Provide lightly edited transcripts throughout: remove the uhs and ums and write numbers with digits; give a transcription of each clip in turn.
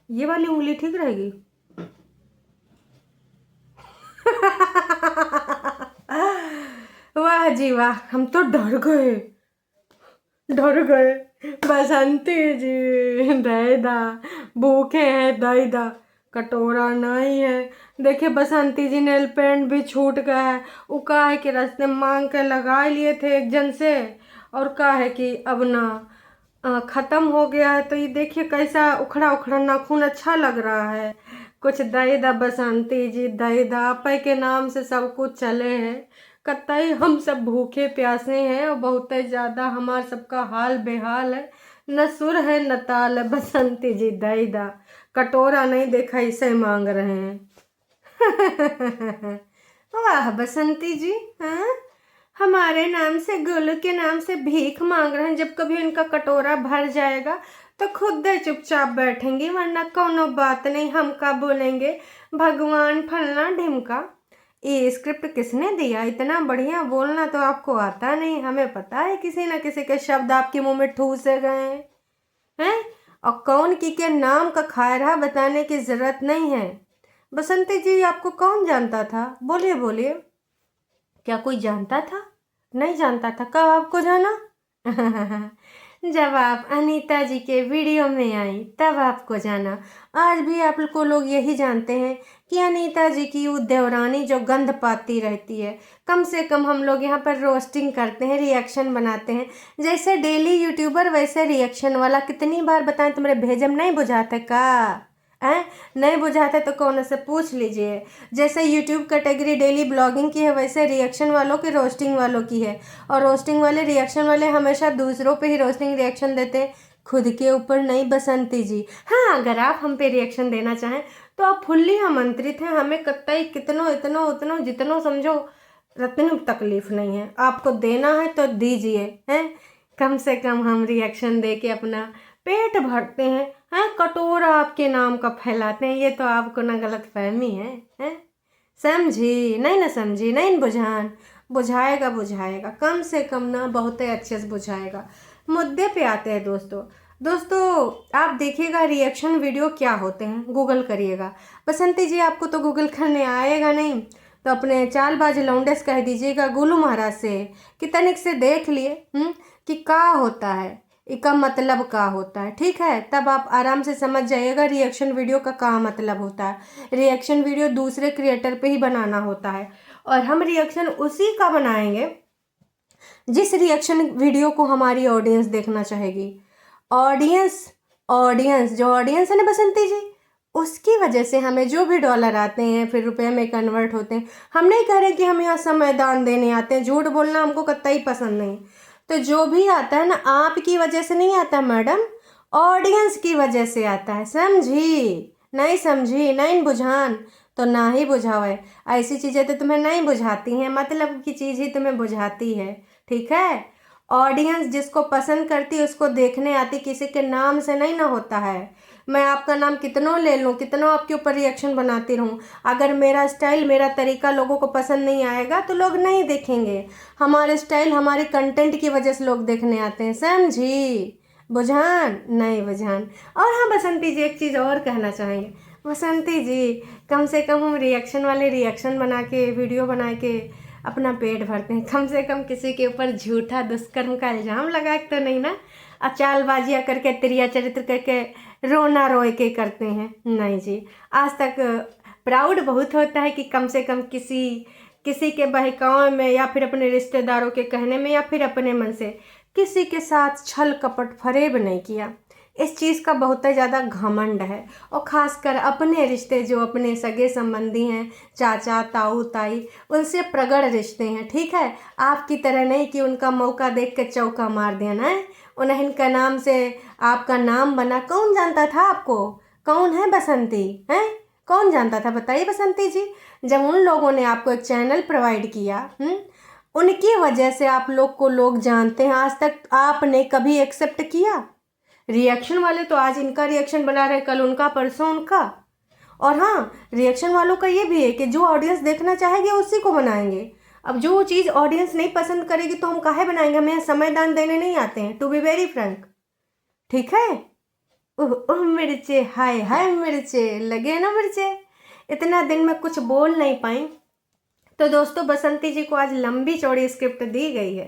ये वाली उंगली ठीक रहेगी। वाह जी वाह, हम तो डर गए, डर गए। बसंती जी दैदा भूखे हैं, दैदा कटोरा नहीं है। देखिए बसंती जी नेल पेंट भी छूट गया है। वो का है कि रास्ते में मांग के लगा लिए थे एक जन से, और का है कि अब ना ख़त्म हो गया है। तो ये देखिए कैसा उखड़ा उखड़ा नाखून अच्छा लग रहा है। कुछ दई दा बसंती जी, दई दा आपे के नाम से सब कुछ चले हैं। कतई हम सब भूखे प्यासे हैं और बहुत ज़्यादा हमार सबका हाल बेहाल है। न सुर है न ताल है, बसंती जी दई दा कटोरा नहीं देखा इसे मांग रहे हैं। वाह बसंती जी, हाँ हमारे नाम से, गोलू के नाम से भीख मांग रहे हैं। जब कभी उनका कटोरा भर जाएगा तो खुद चुपचाप बैठेंगे, वरना कोनो बात नहीं, हम का बोलेंगे भगवान फलना ढिमका। ये स्क्रिप्ट किसने दिया? इतना बढ़िया बोलना तो आपको आता नहीं, हमें पता है किसी न किसी के शब्द आपके मुंह में ठूसे गए हैं। और कौन की के नाम का खायरहा बताने की जरूरत नहीं है। बसंती जी आपको कौन जानता था? बोलिए बोलिए, क्या कोई जानता था? नहीं जानता था? कब आपको जाना? जब आप अनीता जी के वीडियो में आई तब आपको जाना। आज भी आप को लोग यही जानते हैं कि अनीता जी की वो देवरानी जो गंध पाती रहती है। कम से कम हम लोग यहाँ पर रोस्टिंग करते हैं, रिएक्शन बनाते हैं। जैसे डेली यूट्यूबर वैसे रिएक्शन वाला। कितनी बार बताएं तुम्हारे भेजम नहीं बुझाते का? हैं नहीं बुझाते तो कौन से पूछ लीजिए। जैसे यूट्यूब कैटेगरी डेली ब्लॉगिंग की है, वैसे रिएक्शन वालों की, रोस्टिंग वालों की है। और रोस्टिंग वाले, रिएक्शन वाले हमेशा दूसरों पे ही रोस्टिंग रिएक्शन देते हैं, खुद के ऊपर नहीं। बसंती जी हाँ, अगर आप हम पे रिएक्शन देना चाहें तो आप फुल्ली आमंत्रित हैं। हमें कतई कितनो इतनो उतनो जितनो समझो रत्न तकलीफ नहीं है। आपको देना है तो दीजिए, हैं कम से कम हम रिएक्शन दे के अपना पेट भरते हैं कटोरा आपके नाम का फैलाते हैं। ये तो आपको ना गलत फहमी है। समझी नहीं ना? समझी नहीं? बुझान बुझाएगा, बुझाएगा कम से कम ना, बहुत ही अच्छे से बुझाएगा। मुद्दे पे आते हैं दोस्तों। आप देखिएगा रिएक्शन वीडियो क्या होते हैं, गूगल करिएगा। बसंती जी आपको तो गूगल करने आएगा नहीं, तो अपने चालबाज लौंडे से कह दीजिएगा गोलू महाराज से कि तनिक से देख लिए कि का होता है, इसका मतलब का होता है। ठीक है, तब आप आराम से समझ जाइएगा रिएक्शन वीडियो का मतलब होता है। रिएक्शन वीडियो दूसरे क्रिएटर पे ही बनाना होता है, और हम रिएक्शन उसी का बनाएंगे जिस रिएक्शन वीडियो को हमारी ऑडियंस देखना चाहेगी। ऑडियंस ऑडियंस जो ऑडियंस है ना बसंती जी, उसकी वजह से हमें जो भी डॉलर आते हैं फिर रुपए में कन्वर्ट होते हैं। हम नहीं कह रहे कि हम यहाँ संविधान देने आते हैं, झूठ बोलना हमको कतई पसंद नहीं। तो जो भी आता है ना, आपकी वजह से नहीं आता मैडम, ऑडियंस की वजह से आता है। समझी नहीं? समझी नहीं? बुझान तो ना ही बुझावे। ऐसी चीज़ें तो तुम्हें नहीं बुझाती हैं, मतलब की चीज़ ही तुम्हें बुझाती है। ठीक है, ऑडियंस जिसको पसंद करती है उसको देखने आती, किसी के नाम से नहीं ना होता है। मैं आपका नाम कितनों ले लूँ, कितनों आपके ऊपर रिएक्शन बनाती रहूँ, अगर मेरा स्टाइल, मेरा तरीका लोगों को पसंद नहीं आएगा तो लोग नहीं देखेंगे। हमारे स्टाइल, हमारे कंटेंट की वजह से लोग देखने आते हैं। समझी? बुझान नहीं? बुझान। और हाँ बसंती जी, एक चीज़ और कहना चाहेंगे। बसंती जी कम से कम हम रिएक्शन वाले रिएक्शन बना के, वीडियो बना के अपना पेट भरते हैं। कम से कम किसी के ऊपर झूठा दुष्कर्म का इल्ज़ाम लगा के तो नहीं ना, चालबाजियाँ करके, तिरिया चरित्र करके, रोना रोए के करते हैं। नहीं जी, आज तक प्राउड बहुत होता है कि कम से कम किसी के बहकावे में, या फिर अपने रिश्तेदारों के कहने में, या फिर अपने मन से किसी के साथ छल कपट फरेब नहीं किया। इस चीज़ का बहुत ही ज़्यादा घमंड है, और ख़ासकर अपने रिश्ते, जो अपने सगे संबंधी हैं, चाचा ताऊ ताई, उनसे प्रगढ़ रिश्ते हैं। ठीक है, आपकी तरह नहीं कि उनका मौका देख के चौका मार देना है। उन्हें का नाम से आपका नाम बना, कौन जानता था आपको? कौन है बसंती? हैं कौन जानता था? बताइए बसंती जी। जब उन लोगों ने आपको एक चैनल प्रोवाइड किया, उनकी वजह से आप लोग को लोग जानते हैं। आज तक आपने कभी एक्सेप्ट किया? रिएक्शन वाले तो आज इनका रिएक्शन बना रहे, कल उनका, परसों उनका। और हाँ, रिएक्शन वालों का ये भी है कि जो ऑडियंस देखना चाहेगी उसी को बनाएंगे। अब जो चीज़ ऑडियंस नहीं पसंद करेगी तो हम काहे बनाएंगे? हमें समय दान देने नहीं आते हैं, टू बी वेरी फ्रैंक। ठीक है। ओह ओह मिर्चे, हाय हाय मिर्चे, लगे ना मिर्चे। इतना दिन में कुछ बोल नहीं पाई। तो दोस्तों बसंती जी को आज लंबी चौड़ी स्क्रिप्ट दी गई है,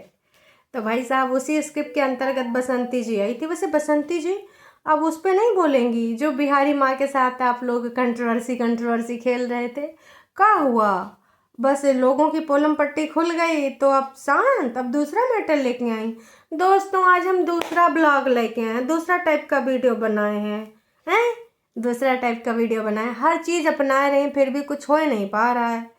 तो भाई साहब उसी स्क्रिप्ट के अंतर्गत बसंती जी आई थी। वैसे बसंती जी अब उस पर नहीं बोलेंगी जो बिहारी माँ के साथ आप लोग कंट्रोवर्सी कंट्रोवर्सी खेल रहे थे। क्या हुआ, बस लोगों की पोलम पट्टी खुल गई तो अब शांत, अब दूसरा मैटर लेके आई। दोस्तों आज हम दूसरा ब्लॉग लेके आए हैं, दूसरा टाइप का वीडियो बनाए हैं दूसरा टाइप का वीडियो बनाए, हर चीज़ अपना रहे हैं फिर भी कुछ हो नहीं पा रहा है।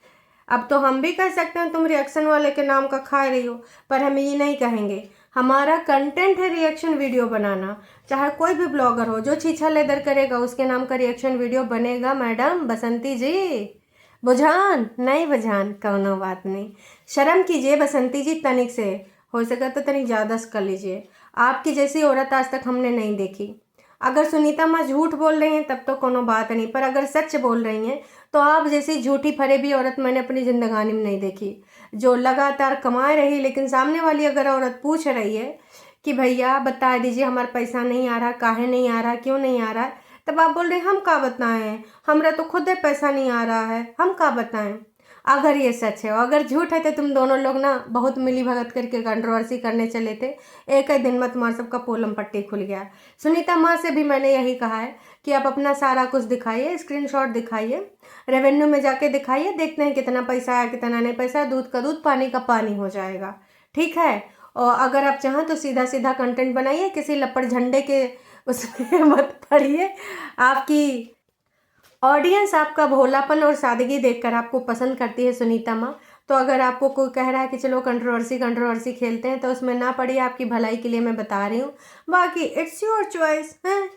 अब तो हम भी कह सकते हैं तुम रिएक्शन वाले के नाम का खा रही हो, पर हम ये नहीं कहेंगे। हमारा कंटेंट है रिएक्शन वीडियो बनाना, चाहे कोई भी ब्लॉगर हो जो छीछा लेदर करेगा उसके नाम का रिएक्शन वीडियो बनेगा। मैडम बसंती जी बुझान नहीं, बुझान कौनो बात नहीं, शर्म कीजिए बसंती जी तनिक से, हो सके तो तनिक ज़्यादा कर लीजिए। आपकी जैसी औरत आज तक हमने नहीं देखी। अगर सुनीता माँ झूठ बोल रही हैं तब तो कोनो बात नहीं, पर अगर सच बोल रही हैं तो आप जैसी झूठी फरेबी औरत मैंने अपनी ज़िंदगानी में नहीं देखी, जो लगातार कमाए रही लेकिन सामने वाली अगर औरत पूछ रही है कि भैया बता दीजिए हमारा पैसा नहीं आ रहा, काहे नहीं आ रहा, क्यों नहीं आ रहा है, तब आप बोल रहे हैं हम का बताएं, हमरा तो खुद पैसा नहीं आ रहा है, हम का बताएं। अगर ये सच है और अगर झूठ है तो तुम दोनों लोग ना बहुत मिली भगत करके कंट्रोवर्सी करने चले थे, एक ही दिन में तुम्हारा सबका पोलम पट्टी खुल गया। सुनीता माँ से भी मैंने यही कहा है कि आप अपना सारा कुछ दिखाइए, स्क्रीनशॉट दिखाइए, रेवेन्यू में जाके दिखाइए, देखते हैं कितना पैसा आया कितना नहीं पैसा, दूध का दूध पानी का पानी हो जाएगा, ठीक है। और अगर आप चाहें तो सीधा सीधा कंटेंट बनाइए, किसी लपड़ झंडे के उसमें मत पड़िए। आपकी ऑडियंस आपका भोलापन और सादगी देखकर आपको पसंद करती है सुनीता माँ, तो अगर आपको कोई कह रहा है कि चलो कंट्रोवर्सी कंट्रोवर्सी खेलते हैं तो उसमें ना पड़िए, आपकी भलाई के लिए मैं बता रही हूँ, बाकी इट्स योर चॉइस है।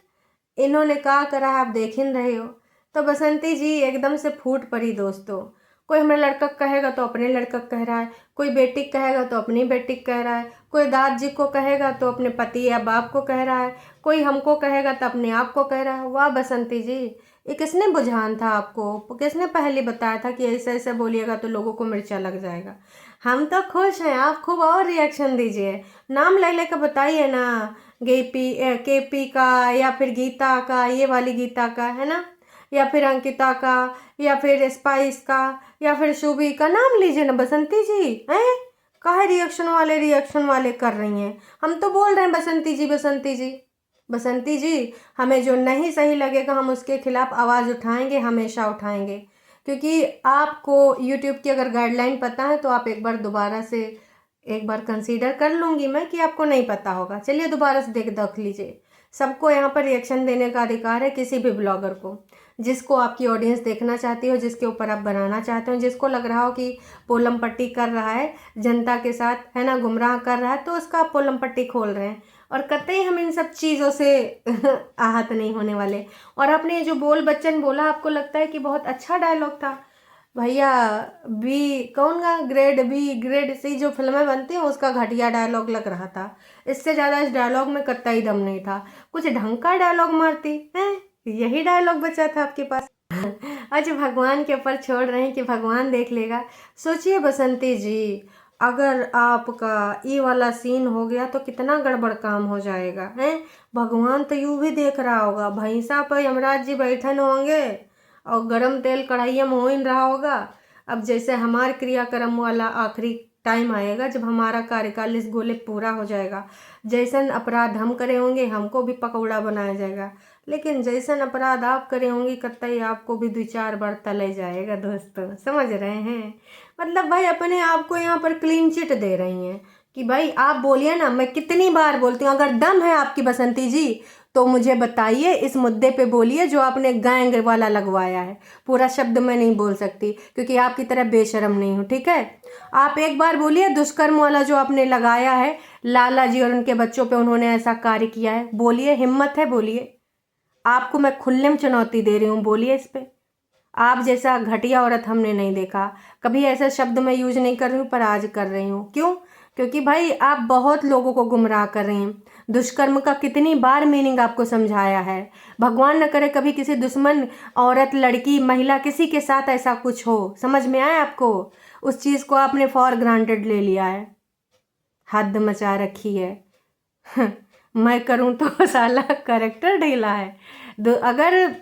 इन्होंने क्या करा है आप देख ही रहे हो। तो बसंती जी एकदम से फूट पड़ी दोस्तों। कोई हमारे लड़का कहेगा तो अपने लड़का कह रहा है, कोई बेटी कहेगा तो अपनी बेटी कह रहा है, कोई दाद जी को कहेगा तो अपने पति या बाप को कह रहा है, कोई हमको कहेगा तो अपने आप को कह रहा है। वाह बसंती जी, ये किसने बुझान था आपको, किसने पहले बताया था कि ऐसे ऐसे बोलिएगा तो लोगों को मिर्चा लग जाएगा। हम तो खुश हैं, आप खूब और रिएक्शन दीजिए, नाम ले लेकर बताइए ना, केपी का या फिर गीता का, ये वाली गीता का है ना, या फिर अंकिता का, या फिर स्पाइस का, या फिर शुभी का, नाम लीजिए ना बसंती जी। हैं काहे रिएक्शन वाले कर रही हैं, हम तो बोल रहे हैं बसंती जी बसंती जी बसंती जी, हमें जो नहीं सही लगेगा हम उसके खिलाफ आवाज़ उठाएंगे, हमेशा उठाएंगे। क्योंकि आपको यूट्यूब की अगर गाइडलाइन पता है तो आप एक बार दोबारा से एक बार कंसीडर कर लूँगी मैं कि आपको नहीं पता होगा। चलिए दोबारा से देख लीजिए। सबको यहाँ पर रिएक्शन देने का अधिकार है, किसी भी ब्लॉगर को, जिसको आपकी ऑडियंस देखना चाहती हो, जिसके ऊपर आप बनाना चाहते हो, जिसको लग रहा हो कि पोलम पट्टी कर रहा है जनता के साथ है ना, गुमराह कर रहा है, तो उसका आप पोलम पट्टी खोल रहे हैं। और कतई हम इन सब चीज़ों से आहत नहीं होने वाले। और आपने जो बोल बच्चन बोला, आपको लगता है कि बहुत अच्छा डायलॉग था भैया, बी कौन गा, ग्रेड बी ग्रेड सी जो फिल्में बनती हैं उसका घटिया डायलॉग लग रहा था। इससे ज़्यादा इस डायलॉग में कतई दम नहीं था, कुछ ढंग का डायलॉग मारती हैं, यही डायलॉग बचा था आपके पास। आज भगवान के ऊपर छोड़ रहे हैं कि भगवान देख लेगा। सोचिए बसंती जी, अगर आपका ये वाला सीन हो गया तो कितना गड़बड़ काम हो जाएगा हैं। भगवान तो यूँ भी देख रहा होगा, भैंसा पर यमराज जी बैठन होंगे और गरम तेल कढ़ाइया में हो ही रहा होगा। अब जैसे हमारे क्रियाक्रम वाला आखिरी टाइम आएगा जब हमारा कार्यकाल इस गोले पूरा हो जाएगा, जैसन अपराध हम करे होंगे हमको भी पकौड़ा बनाया जाएगा, लेकिन जैसन अपराध आप करे होंगे कतई आपको भी 2-4 बार तले जाएगा दोस्तों, समझ रहे हैं। मतलब भाई अपने आप को यहाँ पर क्लीन चिट दे रही हैं कि भाई आप बोलिए ना, मैं कितनी बार बोलती हूँ, अगर दम है आपकी बसंती जी तो मुझे बताइए, इस मुद्दे पे बोलिए जो आपने गैंग वाला लगवाया है। पूरा शब्द मैं नहीं बोल सकती क्योंकि आपकी तरह बेशरम नहीं हूँ, ठीक है। आप एक बार बोलिए दुष्कर्म वाला जो आपने लगाया है, लाला जी और उनके बच्चों पे उन्होंने ऐसा कार्य किया है, बोलिए, हिम्मत है बोलिए। आपको मैं खुल्लेम चुनौती दे रही हूँ, बोलिए इस पे। आप जैसा घटिया औरत हमने नहीं देखा कभी, ऐसा शब्द मैं यूज नहीं कर रही हूँ पर आज कर रही हूँ। क्यों? क्योंकि भाई आप बहुत लोगों को गुमराह कर रही हैं। दुष्कर्म का कितनी बार मीनिंग आपको समझाया है। भगवान न करे कभी किसी दुश्मन औरत, लड़की, महिला किसी के साथ ऐसा कुछ हो, समझ में आए आपको, उस चीज़ को आपने फॉर ग्रांटेड ले लिया है, हद मचा रखी है। मैं करूँ तो साला करेक्टर ढीला है। अगर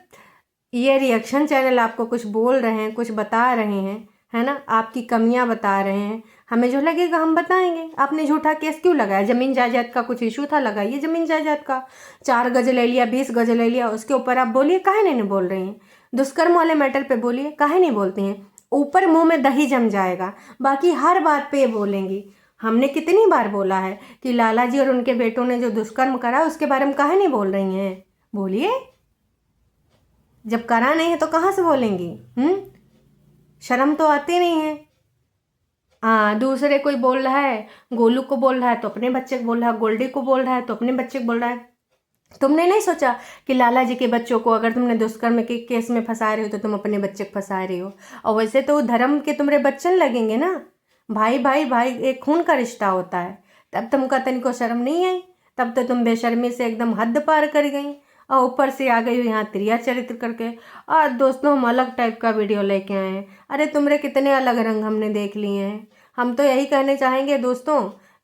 ये रिएक्शन चैनल आपको कुछ बोल रहे हैं, कुछ बता रहे हैं, है ना, आपकी कमियां बता रहे हैं, हमें जो लगेगा हम बताएंगे। आपने झूठा केस क्यों लगाया? ज़मीन जायदाद का कुछ इशू था, लगाइए ज़मीन जायदाद का। 4 गज ले लिया, 20 गज ले लिया, उसके ऊपर आप बोलिए, काहे नहीं बोल रही हैं? दुष्कर्म वाले मैटर पे बोलिए, काहे नहीं बोलती हैं? ऊपर मुंह में दही जम जाएगा, बाकी हर बात पे बोलेंगी। हमने कितनी बार बोला है कि लाला जी और उनके बेटों ने जो दुष्कर्म करा उसके बारे में काहे नहीं बोल रही हैं? बोलिए। जब करा नहीं है तो कहाँ से बोलेंगी? शर्म तो आती नहीं है। हाँ, दूसरे कोई बोल रहा है, गोलू को बोल रहा है तो अपने बच्चे को बोल रहा है, गोल्डी को बोल रहा है तो अपने बच्चे को बोल रहा है। तुमने नहीं सोचा कि लाला जी के बच्चों को अगर तुमने दुष्कर्म के केस में फंसा रहे हो तो तुम अपने बच्चे को फंसा रही हो। और वैसे तो धर्म के तुम्हारे बच्चन लगेंगे ना, भाई भाई भाई, एक खून का रिश्ता होता है। तब तुमका तनिको शर्म नहीं आई, तब तो तुम बेशर्मी से एकदम हद पार कर गई और ऊपर से आ गई हो यहाँ त्रिया चरित्र करके। और दोस्तों, हम अलग टाइप का वीडियो लेके आए हैं। अरे तुम्हारे कितने अलग रंग हमने देख लिए हैं। हम तो यही कहने चाहेंगे दोस्तों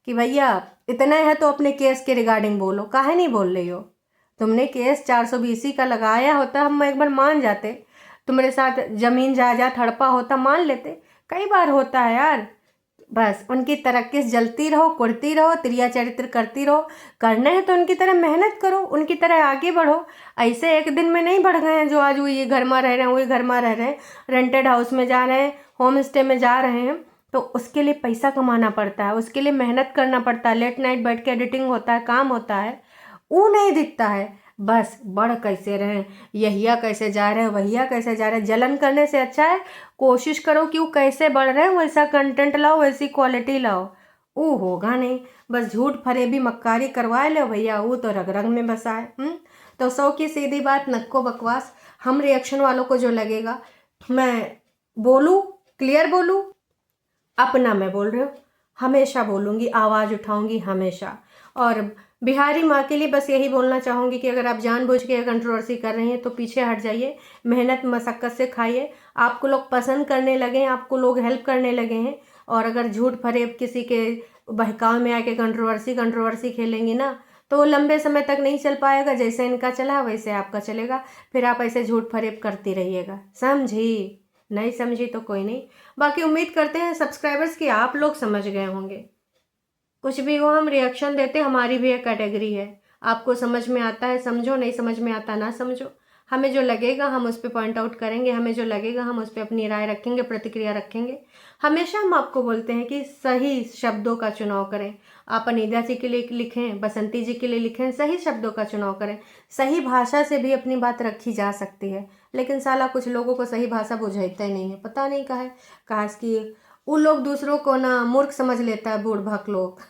कि भैया इतना है तो अपने केस के रिगार्डिंग बोलो, काहे नहीं बोल रही हो? तुमने केस 420 का लगाया होता, हम एक बार मान जाते। तुम्हारे साथ जमीन जायदाद हड़पा होता, मान लेते। कई बार होता है यार। बस उनकी तरक्की जलती रहो, कुड़ती रहो, त्रिया चरित्र करती रहो। करना है तो उनकी तरह मेहनत करो, उनकी तरह आगे बढ़ो। ऐसे एक दिन में नहीं बढ़ गए हैं जो आज वो ये घर में रह रहे हैं, वही घर में रह रहे हैं, रेंटेड हाउस में जा रहे हैं, होम स्टे में जा रहे हैं। तो उसके लिए पैसा कमाना पड़ता है, उसके लिए मेहनत करना पड़ता है, लेट नाइट बैठ के एडिटिंग होता है, काम होता है, वो नहीं दिखता है। बस बढ़ कैसे रहें, यहिया कैसे जा रहे हैं, वहिया कैसे जा रहे हैं, जलन करने से अच्छा है कोशिश करो कि वो कैसे बढ़ रहे हैं, वैसा कंटेंट लाओ, वैसी क्वालिटी लाओ। वो होगा नहीं, बस झूठ फरेबी मक्कारी करवा लो भैया, वो तो रग रग में बसा है। तो 100 की सीधी बात, नक्को बकवास। हम रिएक्शन वालों को जो लगेगा, मैं बोलूँ, क्लियर बोलूँ, अपना मैं बोल रही हूँ, हमेशा बोलूँगी, आवाज़ उठाऊँगी हमेशा। और बिहारी माँ के लिए बस यही बोलना चाहूँगी कि अगर आप जानबूझ के कंट्रोवर्सी कर रही हैं तो पीछे हट जाइए, मेहनत मशक्क़त से खाइए। आपको लोग पसंद करने लगे हैं, आपको लोग हेल्प करने लगे हैं। और अगर झूठ फरेब किसी के बहकाव में आके कंट्रोवर्सी खेलेंगी ना, तो वो लंबे समय तक नहीं चल पाएगा। जैसे इनका चला वैसे आपका चलेगा, फिर आप ऐसे झूठ फरेब करती रहिएगा। समझी? नहीं समझी तो कोई नहीं। बाकी उम्मीद करते हैं सब्सक्राइबर्स कि आप लोग समझ गए होंगे। कुछ भी हो, हम रिएक्शन देते, हमारी भी एक कैटेगरी है। आपको समझ में आता है समझो, नहीं समझ में आता ना समझो। हमें जो लगेगा हम उस पर पॉइंट आउट करेंगे, हमें जो लगेगा हम उस पर अपनी राय रखेंगे, प्रतिक्रिया रखेंगे। हमेशा हम आपको बोलते हैं कि सही शब्दों का चुनाव करें। आप अनीता जी के लिए लिखें, बसंती जी के लिए लिखें, सही शब्दों का चुनाव करें। सही भाषा से भी अपनी बात रखी जा सकती है, लेकिन साला कुछ लोगों को सही भाषा बुझाता ही नहीं है, पता नहीं काहे। काश कि वो लोग दूसरों को ना मूर्ख समझ लेता है, बूढ़ भक लोग।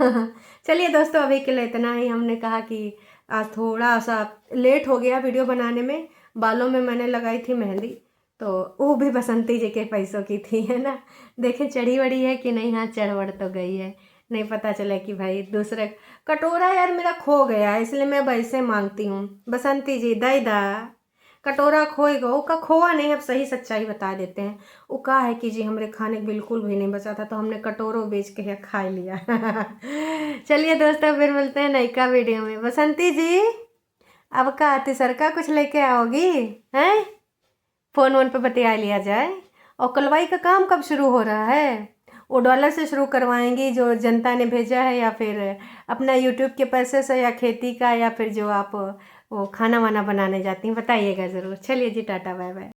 चलिए दोस्तों, अभी के लिए इतना ही। हमने कहा कि आज थोड़ा सा लेट हो गया वीडियो बनाने में। बालों में मैंने लगाई थी मेहंदी, तो वो भी बसंती जी के पैसों की थी, है ना। देखें चढ़ी वड़ी है कि नहीं। हाँ, चढ़ तो गई है, नहीं पता चला कि भाई दूसरे कटोरा यार मेरा खो गया, इसलिए मैं वैसे मांगती हूँ। बसंती जी दई दा कटोरा खोए गो का खोआ नहीं। अब सही सच्चाई बता देते हैं। वो कहा है कि जी हमारे खाने बिल्कुल भी नहीं बचा था, तो हमने कटोरों बेच के खा लिया। चलिए दोस्तों, फिर मिलते हैं नयका वीडियो में। बसंती जी अब का तीसर का कुछ लेके आओगी? हैं, फ़ोन वोन पे बतिया लिया जाए। और कलवाई का काम कब शुरू हो रहा है? वो डॉलर से शुरू करवाएंगी जो जनता ने भेजा है, या फिर अपना यूट्यूब के पैसे से, या खेती का, या फिर जो आप वो खाना वाना बनाने जाती हैं? बताइएगा ज़रूर। चलिए जी, टाटा बाय बाय।